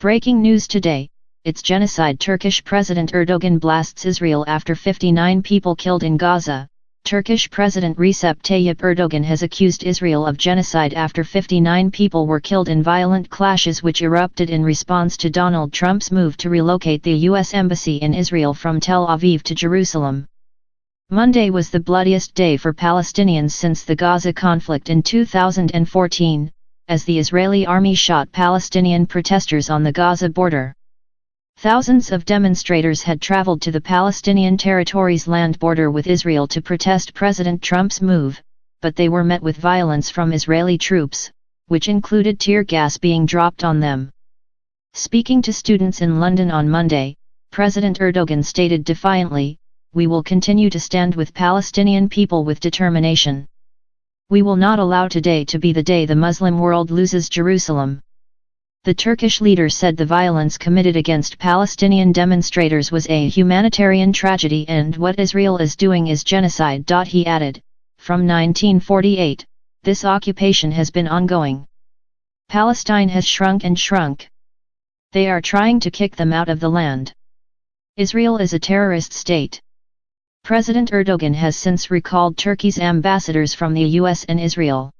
Breaking news today, it's genocide. Turkish President Erdogan blasts Israel after 59 people killed in Gaza. Turkish President Recep Tayyip Erdogan has accused Israel of genocide after 59 people were killed in violent clashes which erupted in response to Donald Trump's move to relocate the U.S. Embassy in Israel from Tel Aviv to Jerusalem. Monday was the bloodiest day for Palestinians since the Gaza conflict in 2014, as the Israeli army shot Palestinian protesters on the Gaza border. Thousands of demonstrators had traveled to the Palestinian territory's land border with Israel to protest President Trump's move, but they were met with violence from Israeli troops, which included tear gas being dropped on them. Speaking to students in London on Monday, President Erdogan stated defiantly, "We will continue to stand with Palestinian people with determination. We will not allow today to be the day the Muslim world loses Jerusalem." The Turkish leader said the violence committed against Palestinian demonstrators was a humanitarian tragedy and what Israel is doing is genocide. He added, "From 1948, this occupation has been ongoing. Palestine has shrunk and shrunk. They are trying to kick them out of the land. Israel is a terrorist state." President Erdogan has since recalled Turkey's ambassadors from the US and Israel.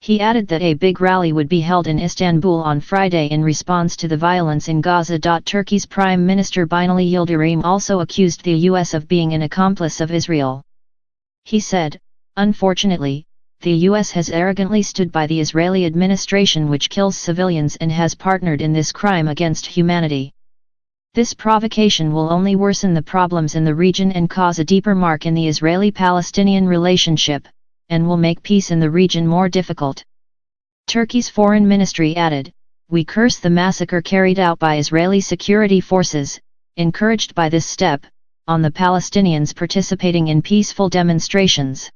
He added that a big rally would be held in Istanbul on Friday in response to the violence in Gaza. Turkey's Prime Minister Binali Yildirim also accused the US of being an accomplice of Israel. He said, "Unfortunately, the US has arrogantly stood by the Israeli administration which kills civilians and has partnered in this crime against humanity. This provocation will only worsen the problems in the region and cause a deeper mark in the Israeli-Palestinian relationship, and will make peace in the region more difficult." Turkey's foreign ministry added, "We curse the massacre carried out by Israeli security forces, encouraged by this step, on the Palestinians participating in peaceful demonstrations."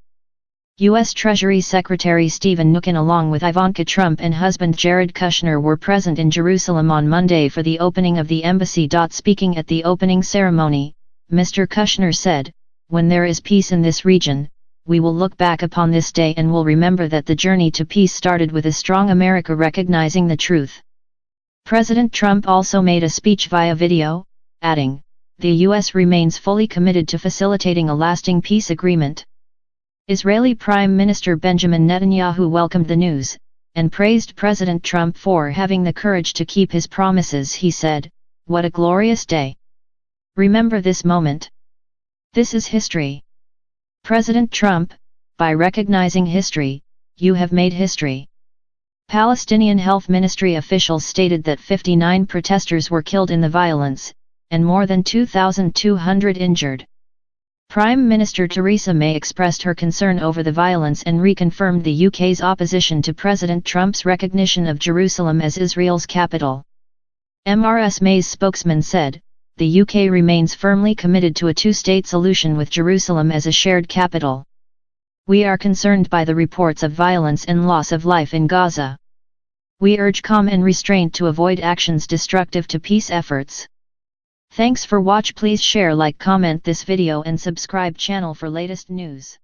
U.S. Treasury Secretary Stephen Mnuchin along with Ivanka Trump and husband Jared Kushner were present in Jerusalem on Monday for the opening of the embassy. Speaking at the opening ceremony, Mr. Kushner said, "When there is peace in this region, we will look back upon this day and will remember that the journey to peace started with a strong America recognizing the truth." President Trump also made a speech via video, adding, "The U.S. remains fully committed to facilitating a lasting peace agreement." Israeli Prime Minister Benjamin Netanyahu welcomed the news, and praised President Trump for having the courage to keep his promises. He said, "What a glorious day. Remember this moment. This is history. President Trump, by recognizing history, you have made history." Palestinian Health Ministry officials stated that 59 protesters were killed in the violence, and more than 2,200 injured. Prime Minister Theresa May expressed her concern over the violence and reconfirmed the UK's opposition to President Trump's recognition of Jerusalem as Israel's capital. Ms May's spokesman said, "The UK remains firmly committed to a two-state solution with Jerusalem as a shared capital. We are concerned by the reports of violence and loss of life in Gaza. We urge calm and restraint to avoid actions destructive to peace efforts." Thanks for watch. Please share, like, comment this video and subscribe channel for latest news.